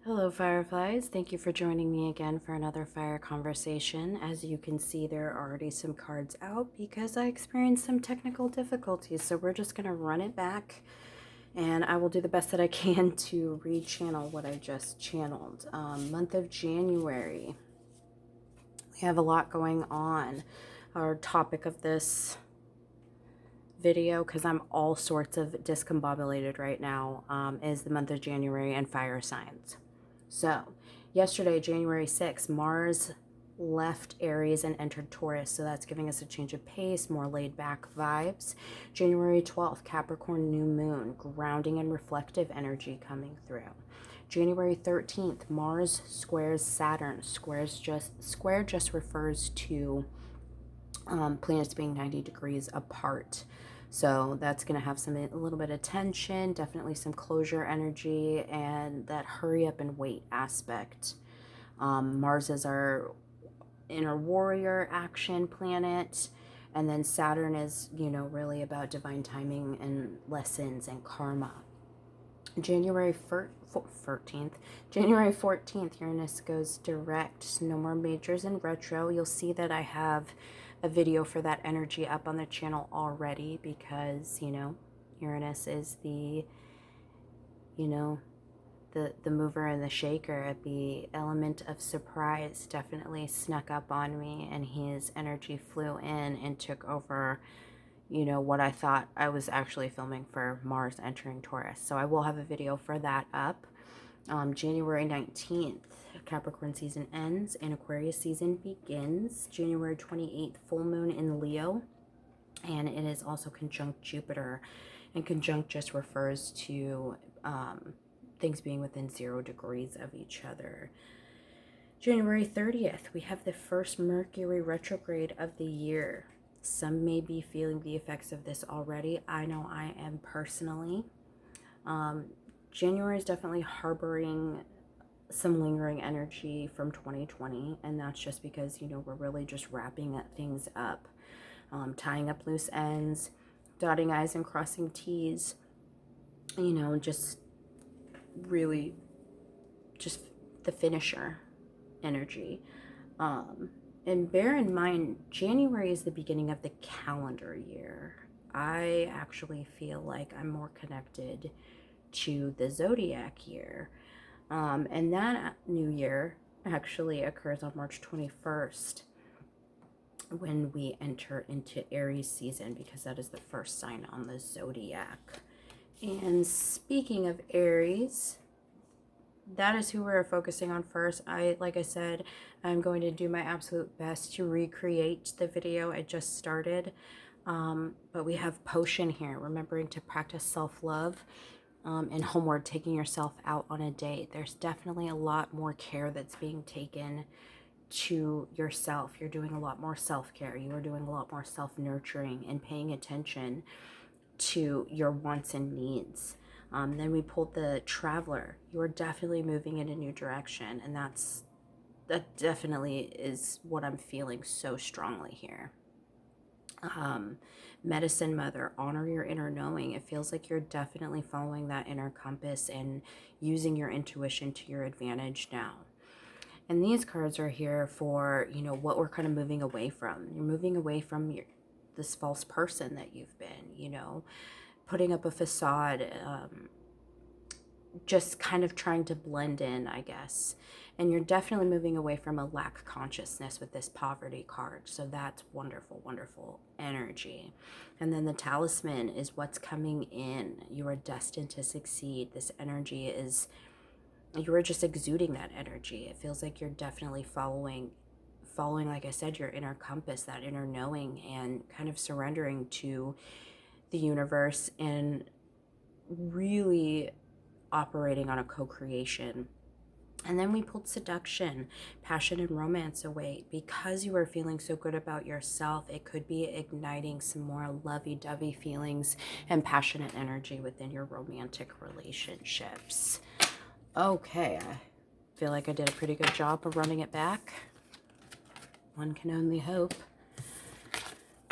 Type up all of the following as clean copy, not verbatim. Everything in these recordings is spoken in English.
Hello Fireflies, thank you for joining me again for another fire conversation. As you can see, there are already some cards out because I experienced some technical difficulties, so we're just going to run it back and I will do the best that I can to re-channel what I just channeled. Month of January, we have a lot going on. Our topic of this video, because I'm all sorts of discombobulated right now, is the month of January and fire signs. So, yesterday, January 6th, Mars left Aries and entered Taurus, so that's giving us a change of pace, more laid back vibes. January 12th, Capricorn new moon, grounding and reflective energy coming through. January 13th, Mars squares Saturn. Square just refers to planets being 90 degrees apart. So that's going to have a little bit of tension, definitely some closure energy, and that hurry up and wait aspect. Mars is our inner warrior action planet, and then Saturn is, really about divine timing and lessons and karma. January 14th, Uranus goes direct. No more majors in retro. You'll see that I have a video for that energy up on the channel already because, Uranus is the mover and the shaker. The element of surprise definitely snuck up on me, and his energy flew in and took over what I thought I was actually filming for Mars entering Taurus. So I will have a video for that up. January 19th, Capricorn season ends and Aquarius season begins. January 28th, full moon in Leo, and it is also conjunct Jupiter. And conjunct just refers to things being within 0 degrees of each other. January 30th, we have the first Mercury retrograde of the year. Some may be feeling the effects of this already. I know I am personally. January is definitely harboring some lingering energy from 2020, and that's just because, we're really just wrapping things up, tying up loose ends, dotting I's and crossing T's, just really just the finisher energy. And bear in mind, January is the beginning of the calendar year. I actually feel like I'm more connected to the zodiac year. And that new year actually occurs on March 21st when we enter into Aries season, because that is the first sign on the zodiac. And speaking of Aries, that is who we're focusing on first. Like I said, I'm going to do my absolute best to recreate the video I just started. But we have potion here, remembering to practice self-love, and homeward, taking yourself out on a date. There's definitely a lot more care that's being taken to yourself. You're doing a lot more self-care. You are doing a lot more self-nurturing and paying attention to your wants and needs. Then we pulled the Traveler. You are definitely moving in a new direction, and that definitely is what I'm feeling so strongly here. Medicine Mother, honor your inner knowing. It feels like you're definitely following that inner compass and using your intuition to your advantage now. And these cards are here for, what we're kind of moving away from. You're moving away from this false person that you've been, putting up a facade, just kind of trying to blend in, I guess. And you're definitely moving away from a lack consciousness with this poverty card. So that's wonderful, wonderful energy. And then the Talisman is what's coming in. You are destined to succeed. This energy is, you are just exuding that energy. It feels like you're definitely following, like I said, your inner compass, that inner knowing, and kind of surrendering to the universe and really operating on a co-creation. And then we pulled Seduction, passion and romance await. Because you are feeling so good about yourself, it could be igniting some more lovey-dovey feelings and passionate energy within your romantic relationships. Okay, I feel like I did a pretty good job of running it back. One can only hope.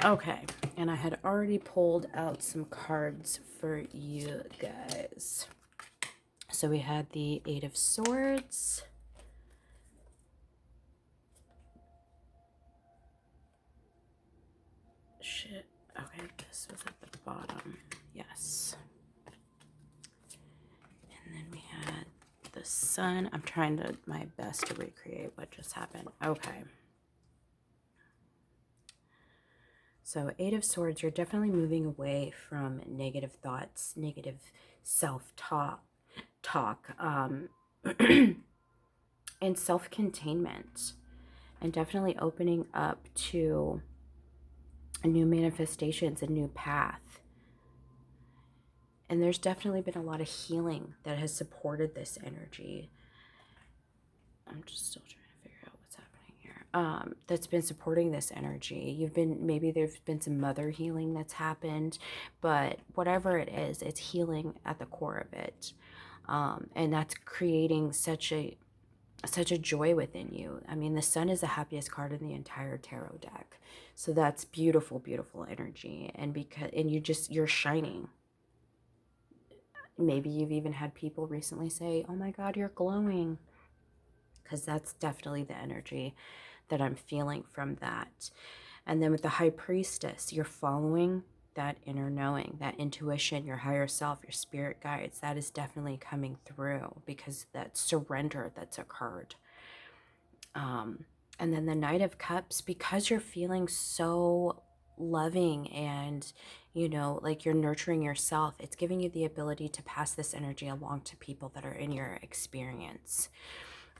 Okay, and I had already pulled out some cards for you guys. So we had the Eight of Swords. Shit. Okay, this was at the bottom. Yes. And then we had the Sun. I'm trying to my best to recreate what just happened. Okay. So Eight of Swords, you're definitely moving away from negative thoughts, negative self-talk, and self-containment, and definitely opening up to new manifestations, a new path. And there's definitely been a lot of healing that has supported this energy. I'm just still trying to figure out what's happening here. That's been supporting this energy. Maybe there's been some mother healing that's happened, but whatever it is, it's healing at the core of it. And that's creating such a joy within you. I mean, the Sun is the happiest card in the entire tarot deck. So that's beautiful, beautiful energy. And you're shining. Maybe you've even had people recently say, "Oh my God, you're glowing." Because that's definitely the energy that I'm feeling from that. And then with the High Priestess, you're following that inner knowing, that intuition, your higher self, your spirit guides. That is definitely coming through because that surrender that's occurred. And then the Knight of Cups, because you're feeling so loving and, like you're nurturing yourself, it's giving you the ability to pass this energy along to people that are in your experience.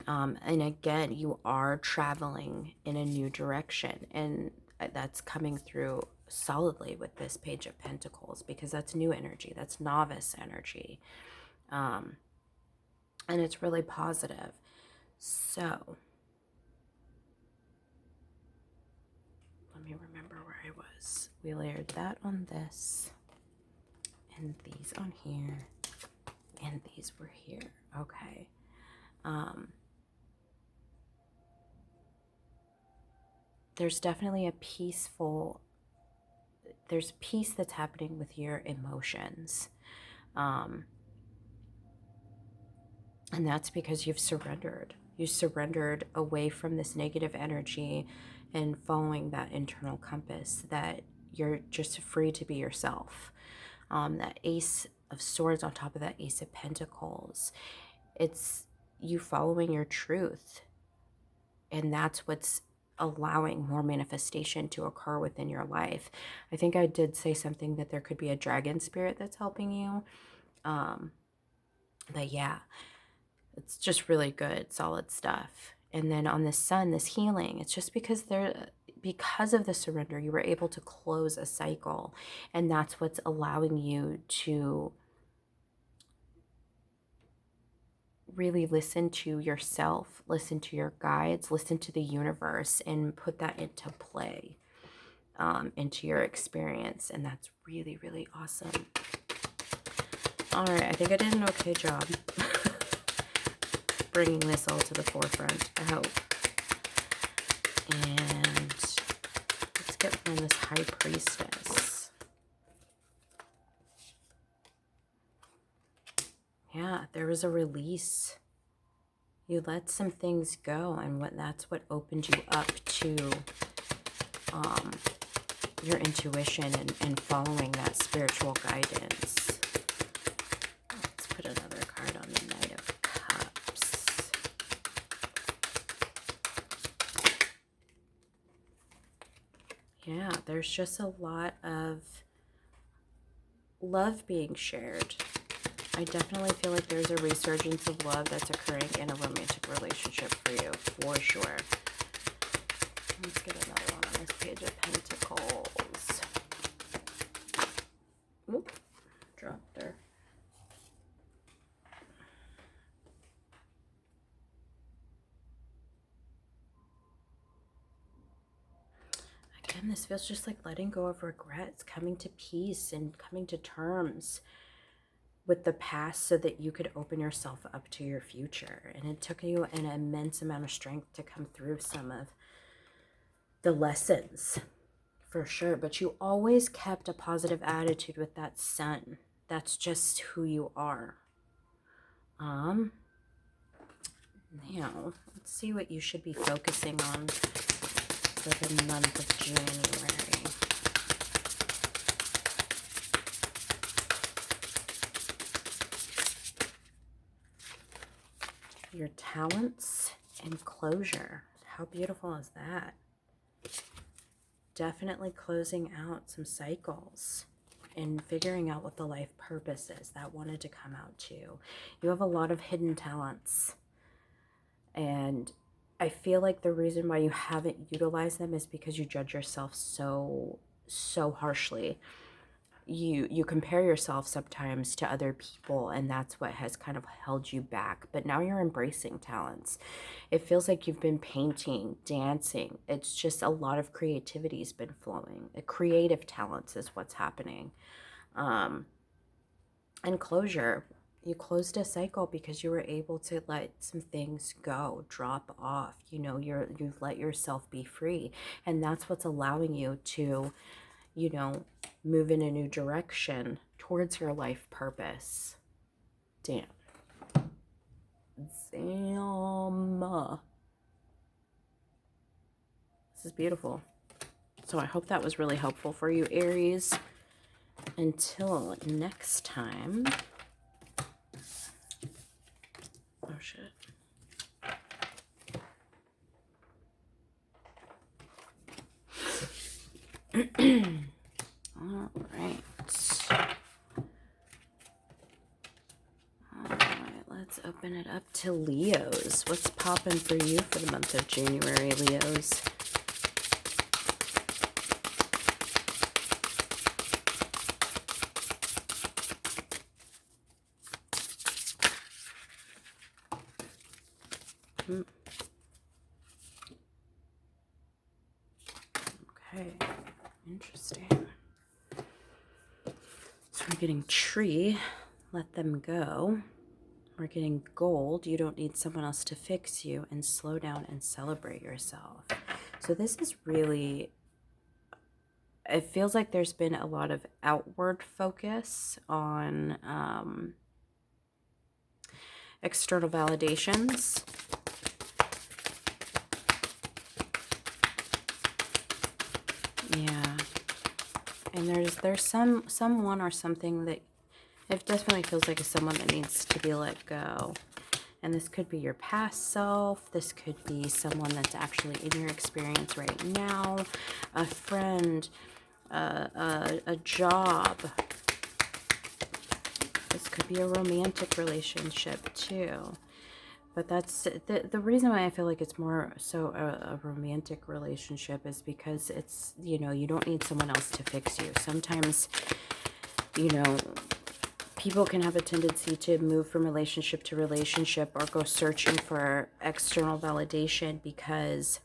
And again, you are traveling in a new direction, and that's coming through solidly with this Page of Pentacles, because that's new energy, that's novice energy. And it's really positive. So let me remember where I was. We layered that on this, and these on here, and these were here. Okay. There's definitely there's peace that's happening with your emotions. And that's because you've surrendered. You surrendered away from this negative energy and following that internal compass, that you're just free to be yourself. That Ace of Swords on top of that Ace of Pentacles, it's you following your truth. And that's what's allowing more manifestation to occur within your life. I think I did say something that there could be a dragon spirit that's helping you. But yeah, it's just really good, solid stuff. And then on the Sun, this healing, it's just because of the surrender, you were able to close a cycle. And that's what's allowing you to really listen to yourself, listen to your guides, listen to the universe, and put that into play, into your experience. And that's really, really awesome. All right, I think I did an okay job bringing this all to the forefront, I hope. And let's get from this High Priestess. Yeah, there was a release. You let some things go, and that's what opened you up to your intuition and following that spiritual guidance. Let's put another card on the Knight of Cups. Yeah, there's just a lot of love being shared. I definitely feel like there's a resurgence of love that's occurring in a romantic relationship for you, for sure. Let's get another one on this Page of Pentacles. Oop, dropped there. Again, this feels just like letting go of regrets, coming to peace and coming to terms with the past so that you could open yourself up to your future. And it took you an immense amount of strength to come through some of the lessons, for sure. But you always kept a positive attitude with that Sun. That's just who you are. Now, let's see what you should be focusing on for the month of January. Your talents and closure. How beautiful is that? Definitely closing out some cycles and figuring out what the life purpose is. That wanted to come out too. You have a lot of hidden talents. And I feel like the reason why you haven't utilized them is because you judge yourself so harshly. You compare yourself sometimes to other people, and that's what has kind of held you back. But now you're embracing talents. It feels like you've been painting, dancing. It's just a lot of creativity's been flowing. The creative talents is what's happening. And closure. You closed a cycle because you were able to let some things go, drop off. You know, you've let yourself be free. And that's what's allowing you to, you know, move in a new direction towards your life purpose. Damn. This is beautiful. So I hope that was really helpful for you, Aries. Until next time. Oh, shit. All right. Let's open it up to Leos. What's popping for you for the month of January, Leos? Okay, interesting. So we're getting tree, let them go. We're getting gold, you don't need someone else to fix you, and slow down and celebrate yourself. So this is really, it feels like there's been a lot of outward focus on external validations. Yeah. And there's someone or something that it definitely feels like it's someone that needs to be let go. And this could be your past self. This could be someone that's actually in your experience right now. A friend, a job. This could be a romantic relationship too. But that's the reason why I feel like it's more so a romantic relationship is because it's, you know, you don't need someone else to fix you. Sometimes, you know, people can have a tendency to move from relationship to relationship or go searching for external validation because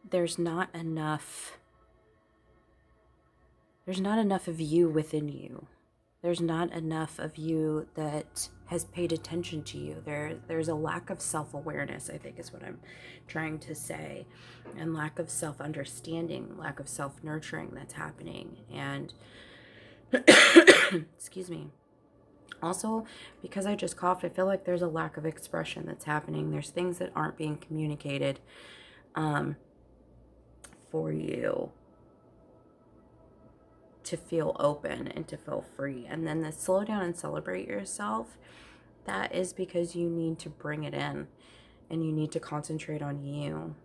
there's not enough of you within you. There's not enough of you that has paid attention to you. There's a lack of self-awareness, I think is what I'm trying to say, and lack of self-understanding, lack of self-nurturing that's happening. And excuse me. Also, because I just coughed, I feel like there's a lack of expression that's happening. There's things that aren't being communicated for you to feel open and to feel free. And then the slow down and celebrate yourself, that is because you need to bring it in and you need to concentrate on you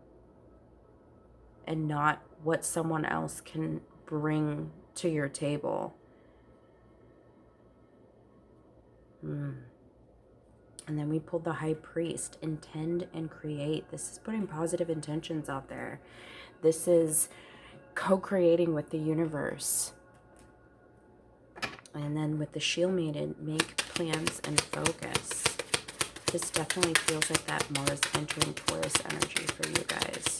and not what someone else can bring to your table. And then we pulled the High Priest, intend and create. This is putting positive intentions out there. This is co-creating with the universe. And then with the Shield Maiden, make plans and focus. This definitely feels like that Mars entering Taurus energy for you guys.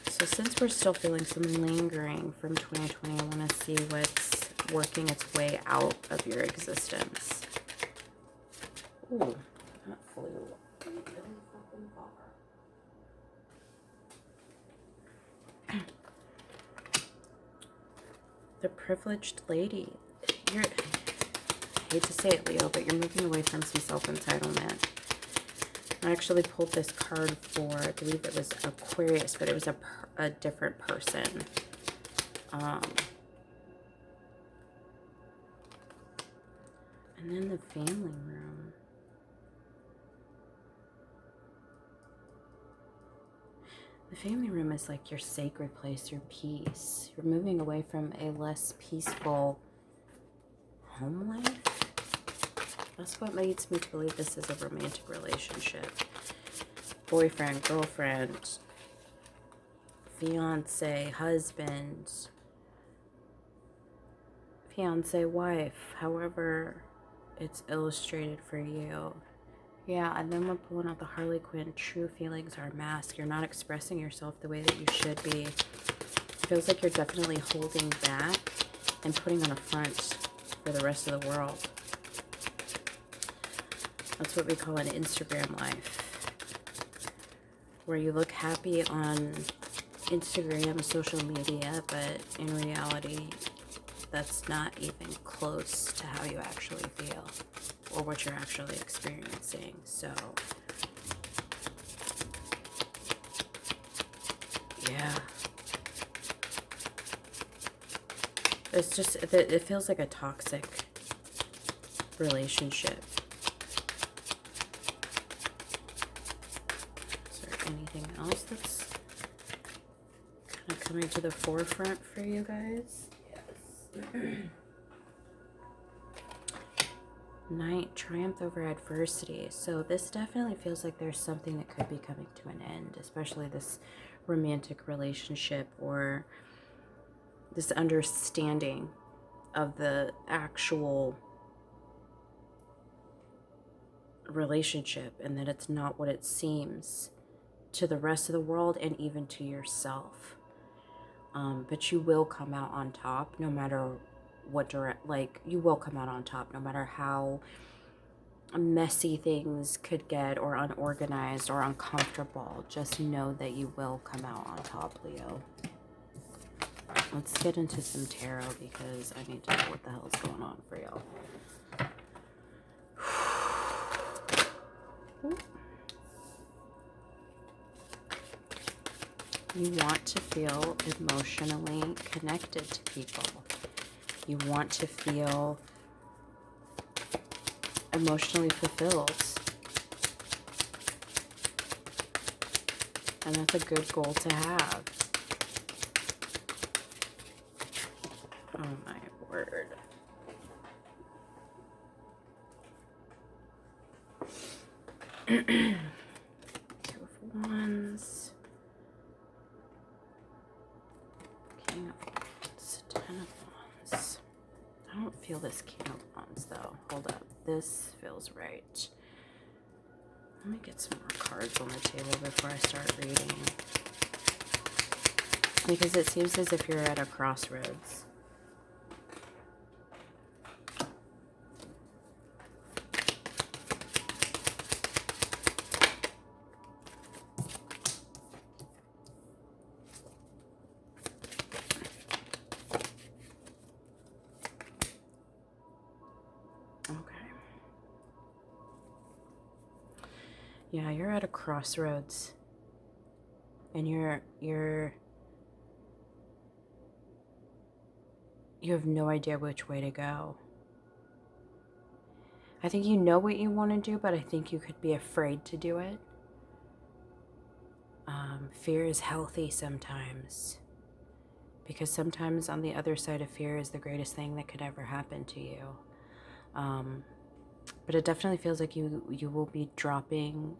So since we're still feeling some lingering from 2020, I want to see what's working its way out of your existence. Ooh, that flew really fucking far. The privileged lady. You're, I hate to say it, Leo, but you're moving away from some self-entitlement. I actually pulled this card for, I believe it was Aquarius, but it was a different person. And then the family room. The family room is like your sacred place, your peace. You're moving away from a less peaceful home life. That's what leads me to believe this is a romantic relationship. Boyfriend, girlfriend, fiance, husband, fiance, wife, however it's illustrated for you. Yeah, and then we're pulling out the Harley Quinn. True feelings are masked. You're not expressing yourself the way that you should be. It feels like you're definitely holding back and putting on a front for the rest of the world. That's what we call an Instagram life, where you look happy on Instagram, social media, but in reality, that's not even close to how you actually feel or what you're actually experiencing. So, yeah. It's just, it feels like a toxic relationship. Is there anything else that's kind of coming to the forefront for you guys? Yes. Knight, triumph over adversity. So this definitely feels like there's something that could be coming to an end, especially this romantic relationship or this understanding of the actual relationship, and that it's not what it seems to the rest of the world and even to yourself. But you will come out on top no matter what you will come out on top no matter how messy things could get or unorganized or uncomfortable. Just know that you will come out on top, Leo. Let's get into some tarot because I need to know what the hell is going on for y'all. You want to feel emotionally connected to people. You want to feel emotionally fulfilled. And that's a good goal to have. Oh my word. Two of Wands. King of Wands. 10 of Wands. I don't feel this King of Wands though. Hold up. This feels right. Let me get some more cards on the table before I start reading. Because it seems as if you're at a crossroads. Yeah, you're at a crossroads. And you have no idea which way to go. I think you know what you want to do, but I think you could be afraid to do it. Fear is healthy sometimes. Because sometimes on the other side of fear is the greatest thing that could ever happen to you. But it definitely feels like you will be dropping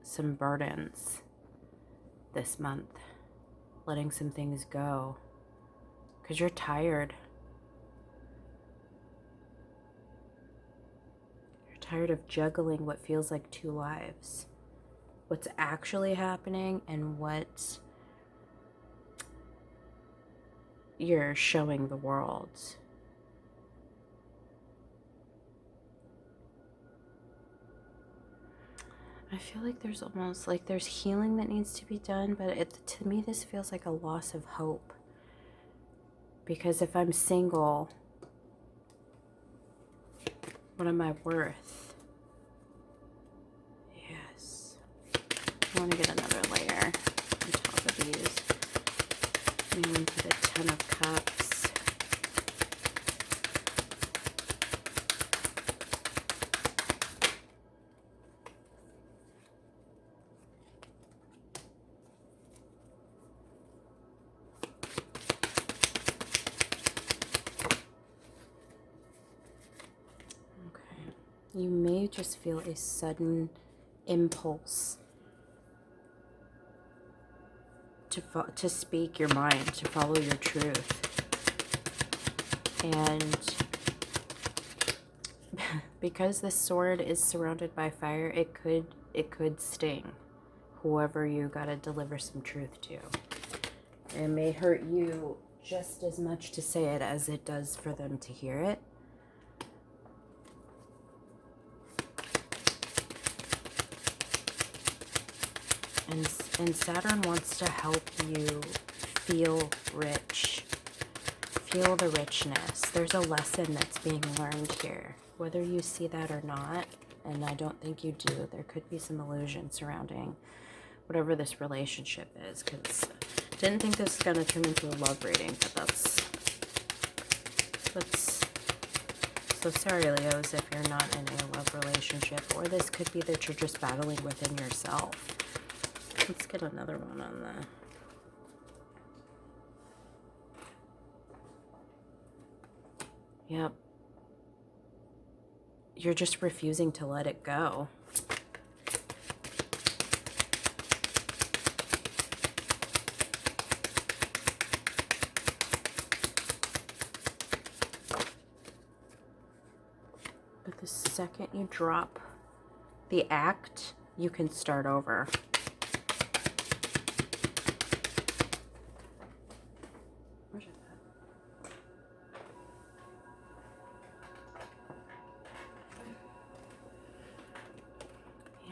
some burdens this month. Letting some things go. Because you're tired. You're tired of juggling what feels like two lives. What's actually happening and what you're showing the world. I feel like there's almost like there's healing that needs to be done, but to me this feels like a loss of hope. Because if I'm single, what am I worth? Yes. I want to get another layer on top of these. Moving into the Ten of Cups. You may just feel a sudden impulse to speak your mind, to follow your truth. And because this sword is surrounded by fire, it could sting whoever you gotta deliver some truth to. It may hurt you just as much to say it as it does for them to hear it. And Saturn wants to help you feel rich. Feel the richness. There's a lesson that's being learned here, whether you see that or not, and I don't think you do. There could be some illusion surrounding whatever this relationship is, because I didn't think this was going to turn into a love reading, but that's so sorry, Leos, if you're not in a love relationship, or this could be that you're just battling within yourself. Let's get another one on the... Yep. You're just refusing to let it go. But the second you drop the act, you can start over.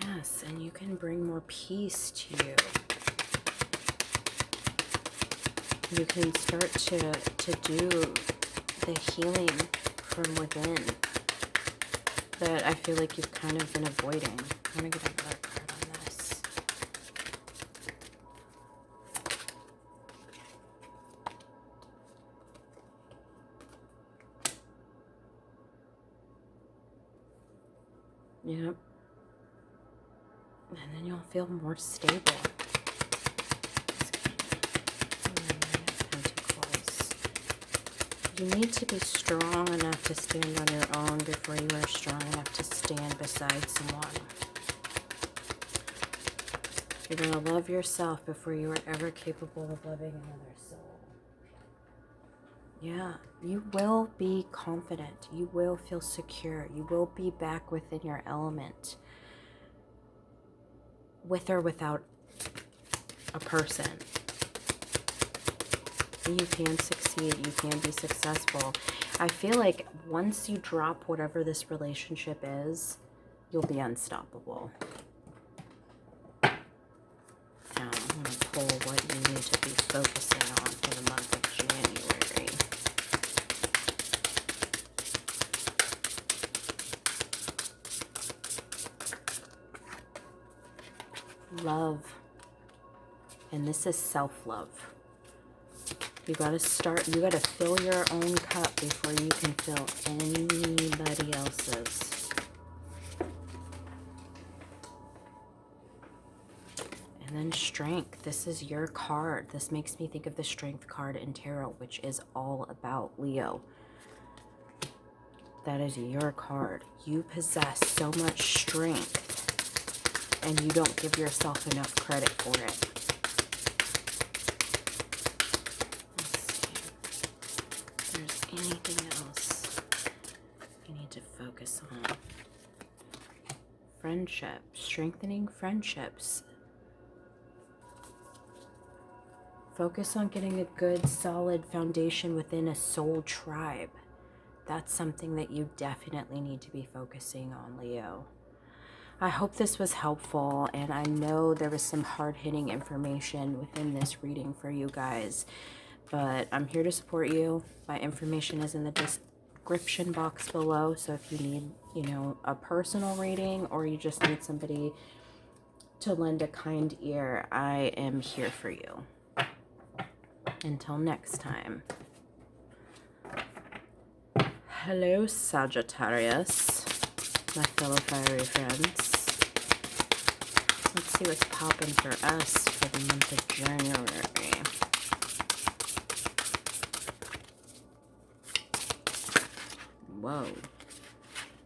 Yes, and you can bring more peace to you. You can start to do the healing from within that I feel like you've kind of been avoiding. I'm going to get another card on this. Yep. And then you'll feel more stable. You need to be strong enough to stand on your own before you are strong enough to stand beside someone. You're going to love yourself before you are ever capable of loving another soul. Yeah, you will be confident. You will feel secure. You will be back within your element. With or without a person. You can succeed. You can be successful. I feel like once you drop whatever this relationship is, you'll be unstoppable. Now, I'm going to pull what you need to be focusing on for the month of January. Love. And this is self-love. You gotta fill your own cup before you can fill anybody else's. And then strength. This is your card. This makes me think of the strength card in tarot, which is all about Leo. That is your card. You possess so much strength, and you don't give yourself enough credit for it. Anything else you need to focus on? Friendship, strengthening friendships. Focus on getting a good, solid foundation within a soul tribe. That's something that you definitely need to be focusing on, Leo. I hope this was helpful, and I know there was some hard-hitting information within this reading for you guys. but I'm here to support you. My information is in the description box below, so if you need, you know, a personal reading or you just need somebody to lend a kind ear, I am here for you. Until next time. Hello, Sagittarius, my fellow fiery friends. Let's see what's popping for us for the month of January. Whoa.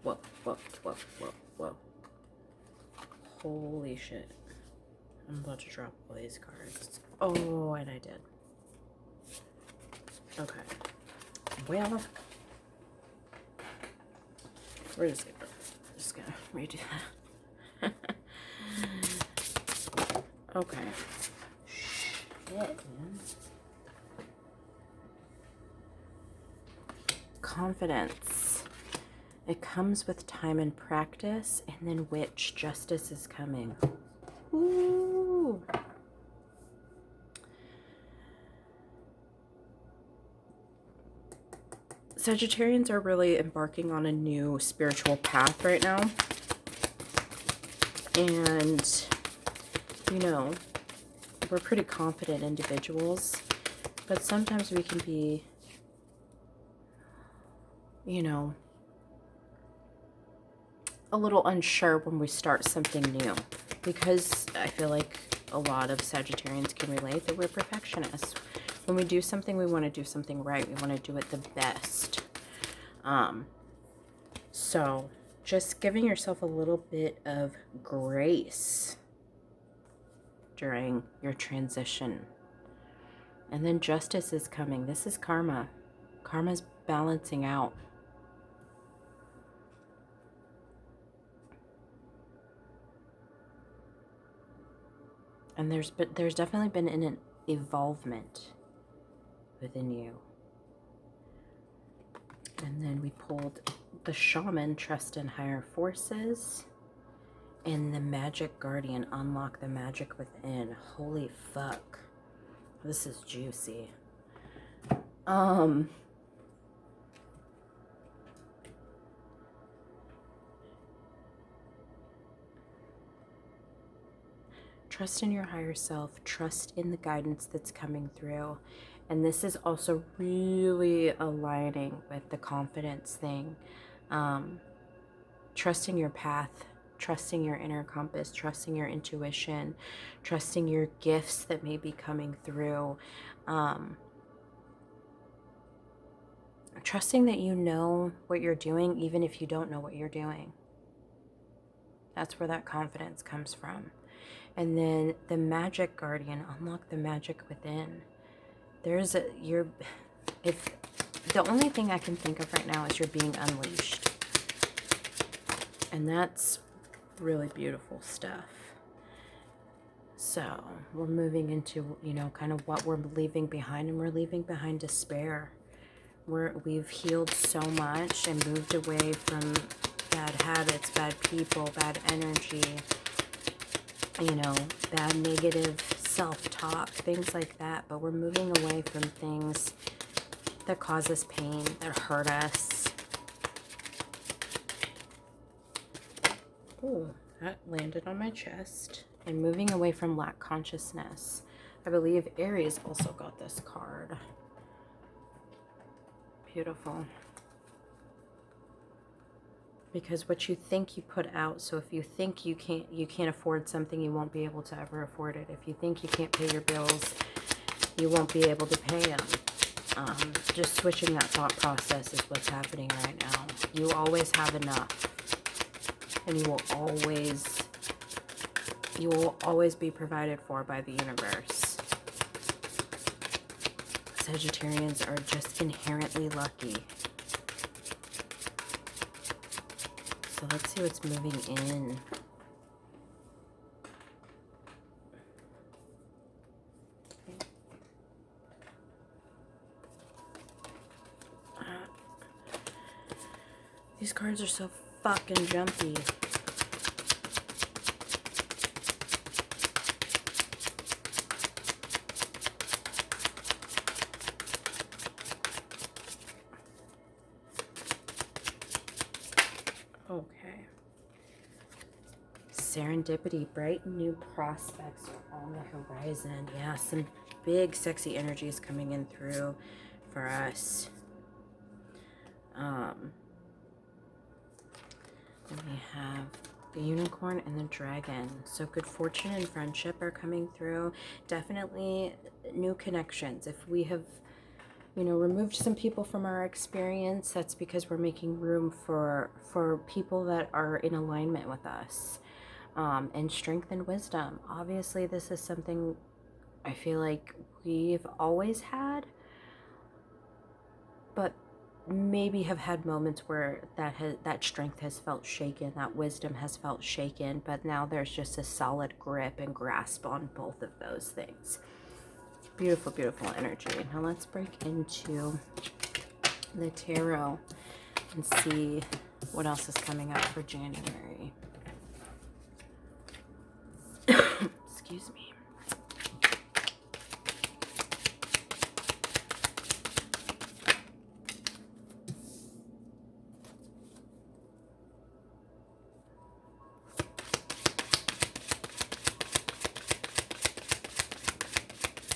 Whoa, whoa, whoa, whoa, whoa. Holy shit. I'm about to drop all these cards. Oh, and I did. Okay. Well, we're just gonna redo that. Okay. Shit, man. Confidence. It comes with time and practice, and then which justice is coming. Ooh. Sagittarians are really embarking on a new spiritual path right now. And, you know, we're pretty confident individuals, but sometimes we can be, you know, a little unsure when we start something new, because I feel like a lot of Sagittarians can relate that we're perfectionists. When we do something, we want to do something right. We want to do it the best. So just giving yourself a little bit of grace during your transition. And then justice is coming. This is karma. Karma's balancing out. And there's definitely been an evolvement within you. And then we pulled the shaman, trust in higher forces, and the magic guardian, unlock the magic within. Holy fuck. This is juicy. Trust in your higher self. Trust in the guidance that's coming through. And this is also really aligning with the confidence thing. Trusting your path, trusting your inner compass, trusting your intuition, trusting your gifts that may be coming through. Trusting that you know what you're doing, even if you don't know what you're doing. That's where that confidence comes from. And then the magic guardian, unlock the magic within. If the only thing I can think of right now is you're being unleashed. And that's really beautiful stuff. So we're moving into, you know, kind of what we're leaving behind, and we're leaving behind despair. We've healed so much and moved away from bad habits, bad people, bad energy, you know, bad negative self-talk, things like that. But we're moving away from things that cause us pain, that hurt us. Ooh, that landed on my chest. And moving away from lack consciousness. I believe Aries also got this card. Beautiful. Because what you think you put out, so if you think you can't afford something, you won't be able to ever afford it. If you think you can't pay your bills, you won't be able to pay them. Just switching that thought process is what's happening right now. You always have enough, and you will always be provided for by the universe. Sagittarians are just inherently lucky. So let's see what's moving in. These cards are so fucking jumpy. Okay. Serendipity, bright new prospects are on the horizon. Yeah, some big sexy energies coming in through for us. Then we have the unicorn and the dragon. So good fortune and friendship are coming through. Definitely new connections. If we have, removed some people from our experience, that's because we're making room for people that are in alignment with us. And strength and wisdom. Obviously, this is something I feel like we've always had, but maybe have had moments where that strength has felt shaken, that wisdom has felt shaken, but now there's just a solid grip and grasp on both of those things. Beautiful, beautiful energy. Now let's break into the tarot and see what else is coming up for January. Excuse me.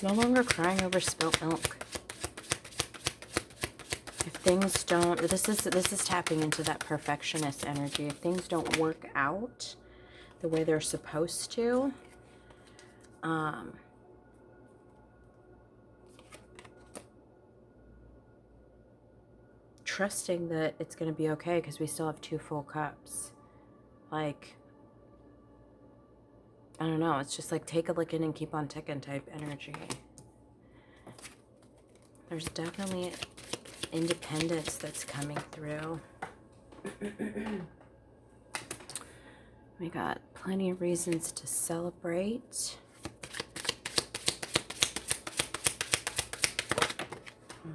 No longer crying over spilt milk. If things don't, this is tapping into that perfectionist energy. If things don't work out the way they're supposed to, trusting that it's going to be okay because we still have 2 full cups. Like, I don't know, it's just like take a licking and keep on ticking type energy. There's definitely independence that's coming through. We got plenty of reasons to celebrate.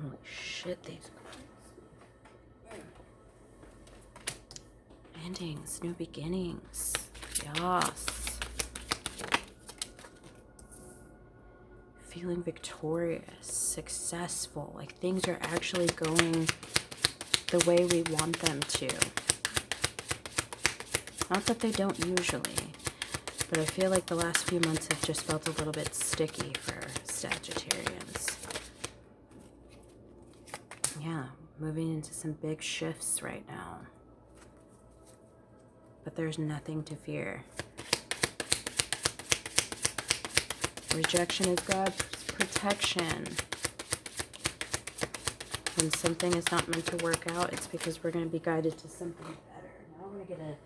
Holy shit, these endings, new beginnings. Yes. Feeling victorious, successful, like things are actually going the way we want them to. Not that they don't usually, but I feel like the last few months have just felt a little bit sticky for Sagittarians. Yeah, moving into some big shifts right now. But there's nothing to fear. Rejection is God's protection. When something is not meant to work out, it's because we're going to be guided to something better. Now we're going to get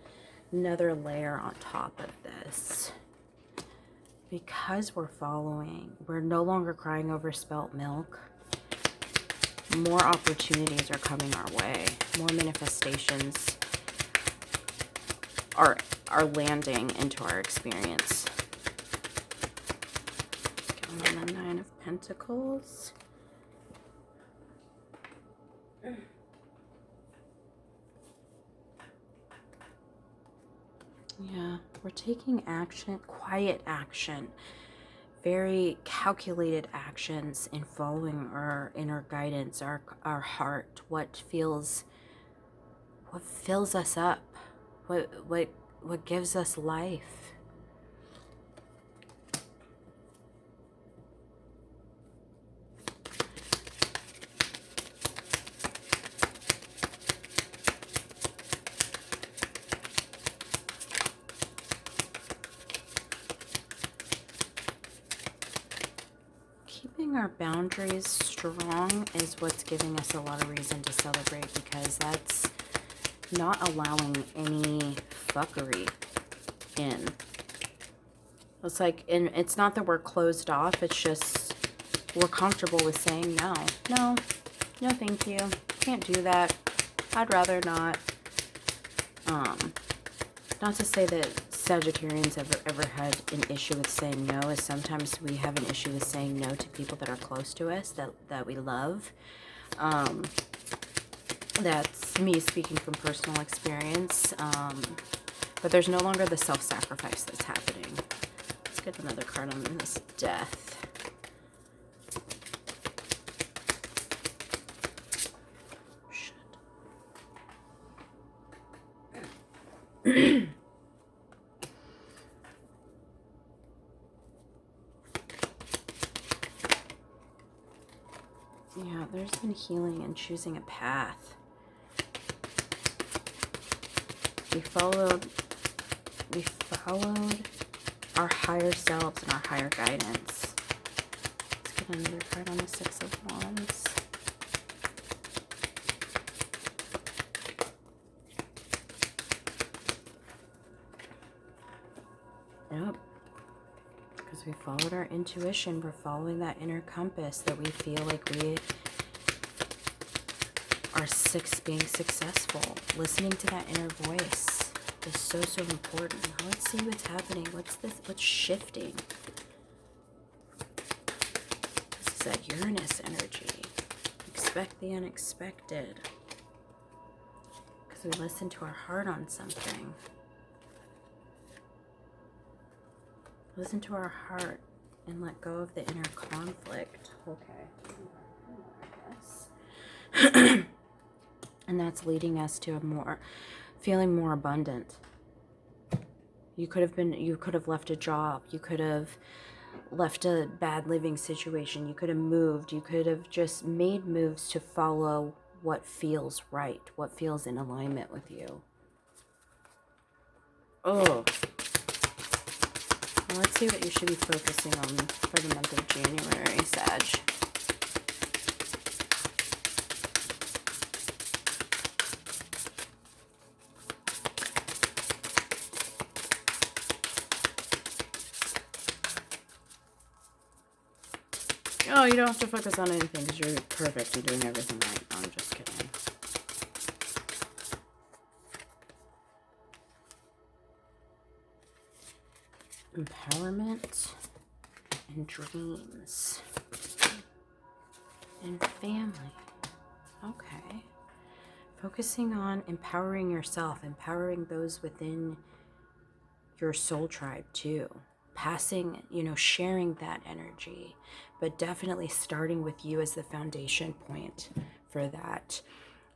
another layer on top of this. Because we're no longer crying over spilt milk. More opportunities are coming our way. More manifestations are landing into our experience. On the 9 of Pentacles. Yeah, we're taking action, quiet action, very calculated actions in following our inner guidance, our heart, what fills us up, what gives us life. Keeping our boundaries strong is what's giving us a lot of reason to celebrate, because that's not allowing any fuckery in. It's like, and it's not that we're closed off, it's just we're comfortable with saying no, thank you, can't do that, I'd rather not. Not to say that Sagittarians ever had an issue with saying no, as sometimes we have an issue with saying no to people that are close to us, that we love. That's me speaking from personal experience. But there's no longer the self-sacrifice that's happening. Let's get another card on this death. Yeah, there's been healing and choosing a path. We followed our higher selves and our higher guidance. Let's get another card on the Six of Wands. Yep. Because we followed our intuition. We're following that inner compass that we feel like we are being successful. Listening to that inner voice is so, so important. Now let's see what's happening. What's shifting? This is that Uranus energy. Expect the unexpected. Because we listen to our heart on something. Listen to our heart and let go of the inner conflict. Okay. Yes. And that's leading us to feeling more abundant. You could have left a job. You could have left a bad living situation. You could have moved. You could have just made moves to follow what feels right, what feels in alignment with you. Oh. Well, let's see what you should be focusing on for the month of January, Sag. Oh, you don't have to focus on anything because you're perfect. You're doing everything right. I'm just kidding. Empowerment and dreams and family. Okay. Focusing on empowering yourself, empowering those within your soul tribe too. Passing, sharing that energy, but definitely starting with you as the foundation point for that.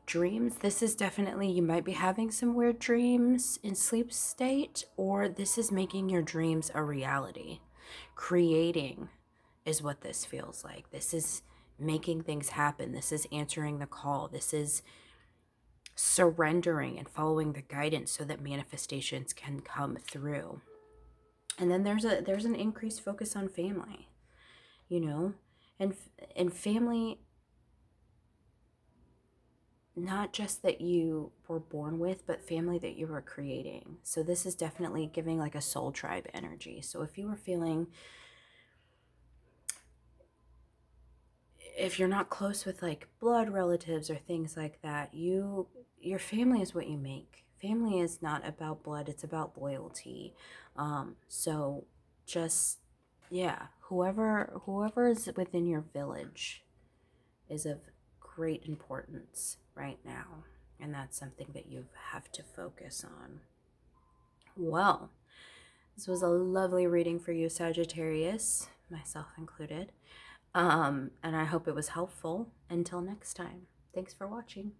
Dreams, this is definitely, you might be having some weird dreams in sleep state, or this is making your dreams a reality. Creating is what this feels like. This is making things happen. This is answering the call. This is surrendering and following the guidance so that manifestations can come through. And then there's an increased focus on family, and family, not just that you were born with, but family that you were creating. So this is definitely giving like a soul tribe energy. So if you were feeling, if you're not close with like blood relatives or things like that, your family is what you make. Family is not about blood, it's about loyalty. So just, yeah, whoever is within your village is of great importance right now. And that's something that you have to focus on. Well, this was a lovely reading for you, Sagittarius, myself included. And I hope it was helpful. Until next time, thanks for watching.